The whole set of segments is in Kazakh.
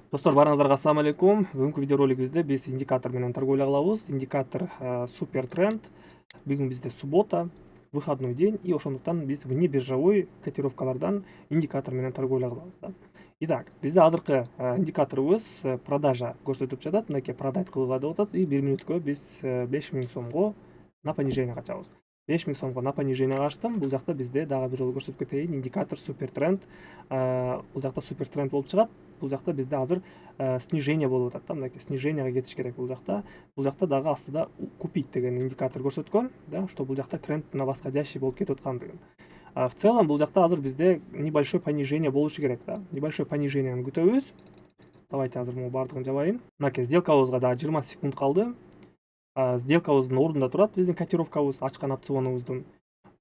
Достор, барыңыздарга ассаламу алейкум. Бүгүнкү видеоролигибизде биз индикатор менен торговля кылабыз. Индикатор супер тренд. Бүгүн бизде суббота, выходной день, и ошондуктан биз вне биржевой котировкалардан индикатор менен торговля кылабыз да. Итак, бизде азыркы индикаторубуз продажа көрсөтүп жатат. Мынакей продать кылууга деп атат, и 1 минуткө биз 5000 сомго на понижение качабыз. 5000 сомго на понижение качтым. Бул жакта бизде дагы бир жолу көрсөтүп кетейин, индикатор супер тренд. Бул жакта супер тренд болуп чыгат. Бул жакта бизде азыр снижение болуп атат да, мынакей сниженияга кетиш керек бул жакта. Бул жакта дагы астыда купить деген индикатор көрсөткөн, да, что бул жакта тренд на восходящий болуп кетип аткан деген. В целом бул жакта азыр бизде небольшой понижение болушу керек да. Небольшой понижениени күтөбүз. Давайте азыр муну бардыгын жабайын. Мынакей сделкабызга дагы 20 секунд калды. Сделкабыздын ордунда турат биздин котировкабыз, ачкан опционубуздун.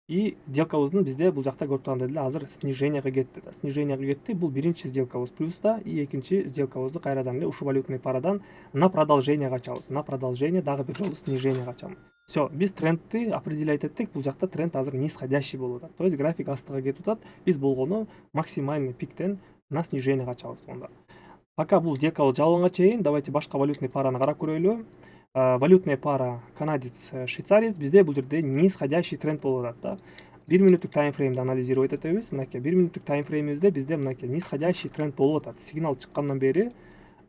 И сделкабыздын бизде бул жакта көрүп тургандай эле азыр сниженияга кетти да. Сниженияга кетти. Бул биринчи сделкабыз плюста, и экинчи сделкабызды кайрадан эле ушул валютный парадан на продолжение качабыз. На продолжение дагы бир жолу снижение качам. Все, биз трендти определять эттик. Бул жакта тренд азыр нисходящий болуп атат. То есть график астыга кетип атат. Биз болгону максимальный пиктен на снижение качабыз онда. Пока бул сделкабыз жабылганга чейин давайте башка валютный параны карап көрөлү. Валютная пара канадец швейцарец бизде бул жерде нисходящий тренд болуп атат да. 1 минуттук таймфреймди анализировать этебиз. Мынакей 1 минуттук таймфреймибизде бизде мынакей нисходящий тренд болуп атат. Сигнал чыккандан бери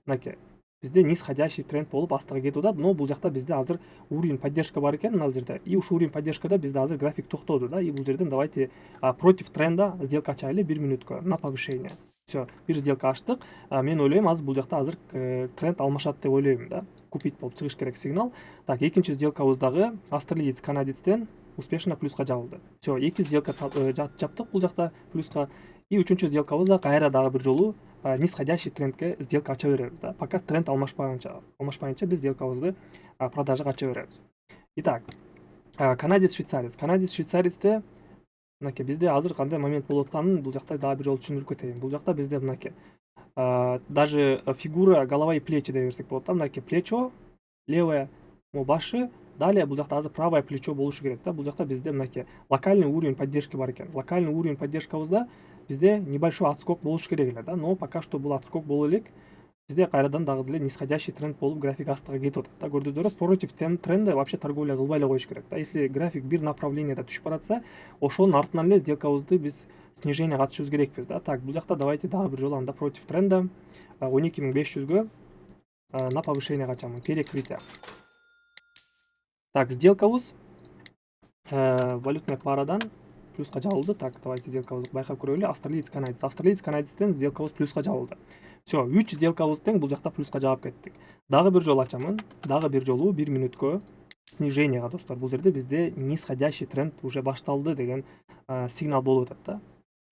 мынакей бизде нисходящий тренд болуп астыга кетип атат, но бул жакта бизде азыр уровень поддержка бар экен мына жерде. И ушул уровень поддержкада бизде азыр график токтоду да. И бул жерден давайте против тренда сделка ачайлы 1 минуткө на повышение. Все, бир сделка ачтык. Мен ойлойм азыр бул жакта азыр тренд алмашат деп ойлойм да. Купить болуп чыгыш керек сигнал. Так, экинчи сделкабыз дагы австралиец канадецтен успешно плюска жабылды. Все, эки сделка жаптык бул жакта плюска. И үчүнчү сделкабыз да кайра дагы бир жолу нисходящий трендке сделка ача беребиз да. Пока тренд алмашпайынча биз сделкабызды продажага ача беребиз. Итак, канадец швейцарец. Канадец швейцарецте мынакей бизде азыр кандай момент болуп атканын бул жакта дагы бир жолу түшүндүрүп кетейин. Бул жакта бизде мынакей даже фигура голова и плечи деп берсек болот да. Мынакей плечо, левая башы, далее бул жакта азыр правое плечо болушу керек да. Бул жакта бизде мынакей локальный уровень поддержки бар экен. Локальный уровень поддержкабызда бизде небольшой отскок болушу керек эле да. Но пока что бул отскок боло элек. Бизде кайрадан дагы деле нисходящий тренд болуп график астыга кетип атат да. Көрдүңүздөрбү, против тренда вообще торговля кылбай эле коюш керек да. Если график бир направленияда түшүп баратса, ошонун артынан эле сделкабызды биз снижение катышыбыз керекпиз да. Так, бул жакта давайте дагы бир жолу анда против тренда 12500гө на повышение качамын. Перекрытие. Так, сделкабыз валютная парадан плюска жабылды. Так, давайте сделкабызды байкап көрөлү. Австралиец канадец. Австралиец канадецтен сделкабыз плюска жабылды. Все, 3 сделкабыз тең бул жакта плюска жаап кеттик. Дагы бир жолу ачамын. Дагы бир жолу 1 минуткө сниженияга, достор. Бул жерде бизде нисходящий тренд уже башталды деген сигнал болуп атат да.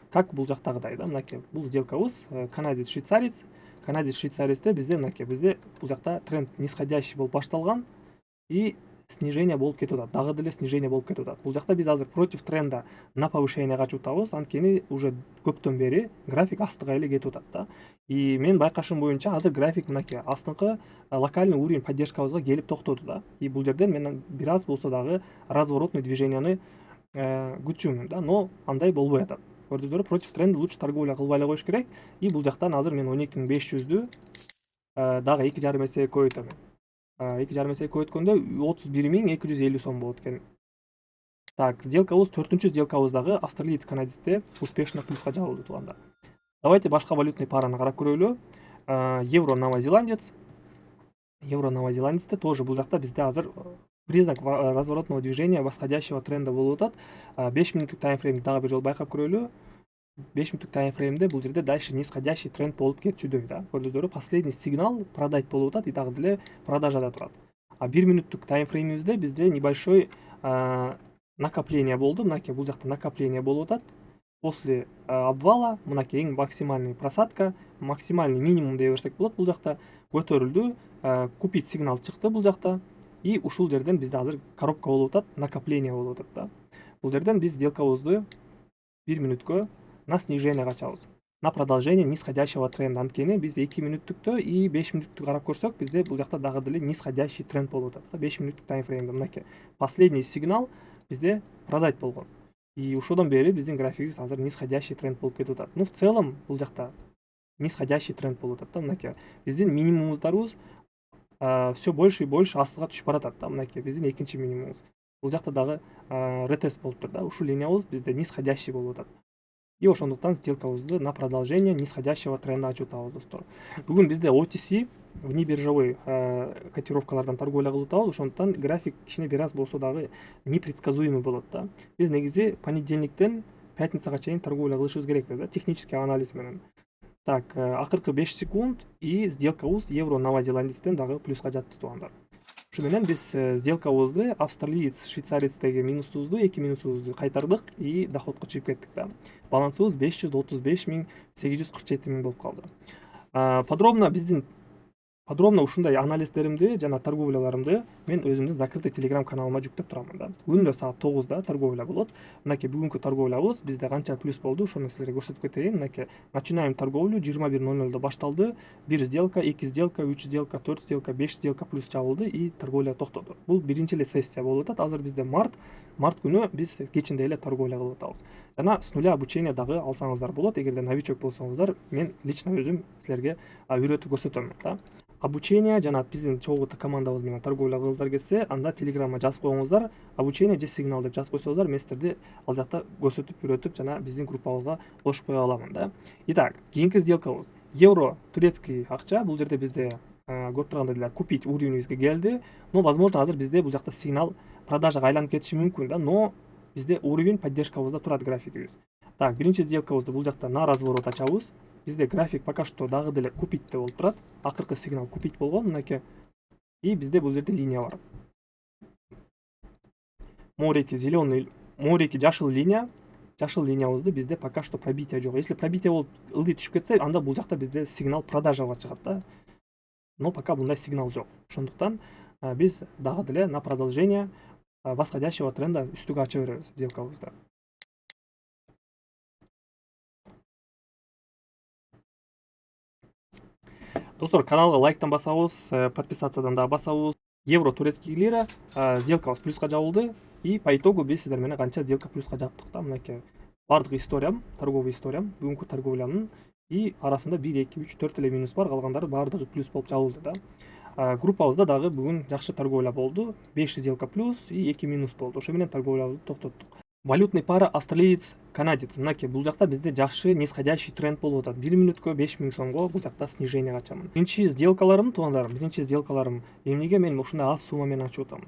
Как бул жактагыдай да. Мынакей бул сделкабыз канадец швейцарец. Канадец швейцарецте бизде мынакей бизде бул жакта тренд нисходящий болуп башталган и снижение болуп кетип атат. Дагы деле снижение болуп кетип атат. Бул жакта биз азыр против тренда на повышение качып атабыз. Анткени уже көптөн бери график астыга эле кетип атат да. И мен байкашым боюнча азыр график мынакей астыңкы локальный уровень поддержкабызга келип токтоду да. И бул жерден мен бир аз болсо дагы разворотный движенияны күтчүмүн да. Но андай болбой атат. Көрдүңүздөрбү, против тренда лучше торговля кылбай эле коюш керек. И бул жактан азыр мен 12500дү дагы 2,5 эсе көбөйтөм. 2,5 эсе көбөйткөндө 31250 сом болот экен. Так, сделкабыз төртүнчү сделкабыз дагы австралиец канадецте успешно плюска жабылды туугандар. Давайте башка валютный параны карап көрөлү. Евро новозеландец. Евро новозеландецте тоже бул жакта бизде азыр признак разворотного движения восходящего тренда болуп атат. 5 минуттук таймфреймди дагы бир жолу байкап көрөлү. 5 минуттук таймфреймде бул жерде дальше нисходящий тренд болуп кетчүдөй да. Көрдүңүздөрбү, последний сигнал продать болуп атат и дагы деле продажада турат. 1 минуттук таймфреймибизде бизде небольшой накопление болду. Мынакей бул жакта накопление болуп атат. После обвала мынакей эң максимальный просадка, максимальный минимум деп берсек болот. Бул жакта көтөрүлдү, купить сигнал чыкты бул жакта. И ушул жерден бизде азыр коробка болуп атат, накопление болуп атат да. Бул жерден биз сделкабызды 1 минуткө на снижение качабыз. На продолжение нисходящего тренда. Анткени биз 2 минуттукту и 5 минуттук карап көрсөк, бизде бул жакта дагы деле нисходящий тренд болуп атат да. 5 минуттук таймфреймде мынакей последний сигнал бизде продать болгон. И ушодон бери биздин графигибиз азыр нисходящий тренд болуп кетип атат. Ну, в целом бул жакта нисходящий тренд болуп атат да. Мынакей биздин минимумубуздарыбыз все больше и больше астыга түшүп баратат да. Мынакей биздин экинчи минимумубуз. Бул жакта дагы ретест болуптур да. Ушул линиябыз бизде нисходящий болуп атат. И ошондуктан сделкабызды на продолжение нисходящего тренда ачып атабыз достор. Бүгүн бизде OTC внебиржевой котировкалардан торговля кылып атабыз. Ошондуктан график кичине бир аз болсо дагы непредсказуемый болот да. Биз негизи понедельниктен пятницага чейин торговля кылышыбыз керек да, технический анализ менен. Так, акыркы 5 секунд и сделкабыз евро Новая Зеландиядан дагы плюска жатты туугандар. Ушу менен биз сделкабызды австралиец, швейцарецтеги минусубузду, 2 минусубузду кайтардык и доходко чыгып кеттик да. Балансыбыз 535.847 миң болуп калды. Подробно ушундай анализдеримди жана торговляларымды мен өзүмдүн закрытый телеграм каналыма жүктөп турам да. Күндө саат 9-да торговля болот. Мынакей бүгүнкү торговлябыз бизде канча плюс болду, ошону силерге көрсөтүп кетейин. Мынакей начинаем торговлю 21:00 башталды. 1 сделка, 2 сделка, 3 сделка, 4 сделка, 5 сделка плюс жабылды и торговля токтоду. Бул биринчи эле сессия болуп атат. Азыр бизде март күнү биз кечинде эле торговля кылып атабыз. Жана с нуля обучение дагы алсаңыздар болот. Эгерде новичок болсоңуздар, мен лично өзүм силерге үйрөтүп көрсөтөм да. Обучение жана биздин чогуу командабыз менен торговля кылгыңыздар келсе, анда телеграмга жазып коюңуздар. Обучение же сигнал деп жазып койсоңуздар, мен силерди ал жакта көрсөтүп, үйрөтүп жана биздин группабызга кошуп кое аламын да. Итак, кийинки сделкабыз евро турецкий акча. Бул жерде бизде көрүп тургандай эле купить уровенибизге келди. Но возможно азыр бизде бул жакта сигнал продажага айланып кетиши мүмкүн да, но бизде уровень поддержкабызда турат графигибиз. Так, биринчи сделкабызды бул жакта на разворот ачабыз. Бизде график пока что дагы деле купитте болуп турат. Акыркы сигнал купить болгон мынакей. И бизде бул жерде линия бар. Мореки зеленый, мореки жашыл линия. Жашыл линиябызды бизде пока что пробитие жок. Если пробитие болуп ылдый түшүп кетсе, анда бул жакта бизде сигнал продажага чыгат да. Но пока мындай сигнал жок. Ошондуктан биз дагы деле на продолжение восходящего тренда үстүгө ача беребиз сделкабызды. Достор, каналга лайктан басабыз, подписациядан да басабыз. Евро турецкий лира сделкабыз плюска жабылды и по итогу биз силер менен канча сделка плюска жаптык да. Мынакей бардык историям, торговый историям, бүгүнкү торговлянын и арасында 1, 2, 3, 4 эле минус бар, калгандары бардыгы плюс болуп жабылды да. Группабызда дагы бүгүн жакшы торговля болду. 5 сделка плюс и 2 минус болду. Ошо менен торговлябызды токтоттук. Валютный пара австралиец, канадец. Мынакей бул жакта бизде жакшы нисходящий тренд болуп атат. 1 мүнөткө 5000 сомго бул жакта снижение ачамын. Биринчи сделкаларым туугандар, эмнеге мен ушундай аз сумма менен ачып атам.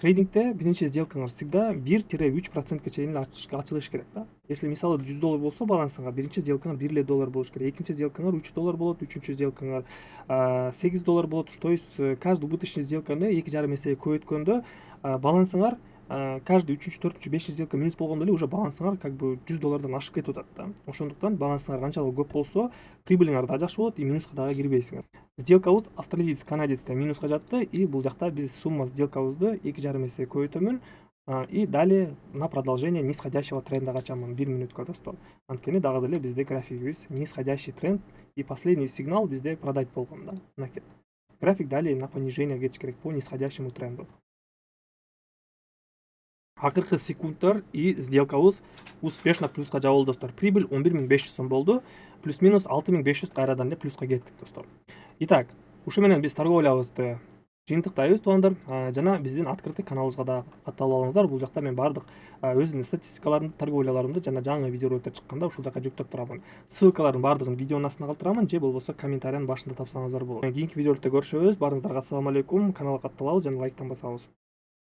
Трейдингде биринчи сделкаңар всегда 1-3% чейин ачылыш керек да. Если мисалы $100 болсо балансыңар, биринчи сделкаңар $1 болуш керек. Экинчи сделкаңар $3 болот, үчүнчү сделкаңар $8 болот. То есть каждый убыточный сделканы 2,5 эсеге көбөйткөндө балансыңар каждый 3, 4, 5 сделка минус болгондо эле уже балансыңар как бы $100 ашып кетип атат да. Ошондуктан балансыңар канчалык көп болсо, прибылиңар да жакшы болот и минуска дагы кирбейсиңер. Сделкабыз австралиец, канадецте минуска жатты и бул жакта биз сумма сделкабызды 2,5 эсеге көбөйтөмүн и далее на продолжение нисходящего тренда ачамын 1 мүнөткө достор. Анткени дагы деле бизде графигибиз нисходящий тренд и последний сигнал бизде продать болгон да. Мынакей график далее на понижение кетиш керек по нисходящему тренду. Акыркы секундтар и сделкабыз успешно плюска жабылды достор. Прибыль 11500 сом болду. Плюс-минус 6500 кайрадан эле плюска кеттик достор. Итак, ушу менен биз торговлябызды жыйынтыктайбыз туугандар. Жана биздин открытый каналыбызга да катталып алыңыздар. Бул жакта мен бардык өзүмдүн статистикаларымды, торговляларымды жана жаңы видеороликтер чыкканда ушул жака жүктөп турамын. Ссылкалардын бардыгын видеонун астына калтырамын же болбосо комментариянын башында тапсаңыздар болот. Кийинки видеороликте көрүшөбүз. Баарыңыздарга ассаламу алейкум. Каналга катталабыз жана лайктан басабыз.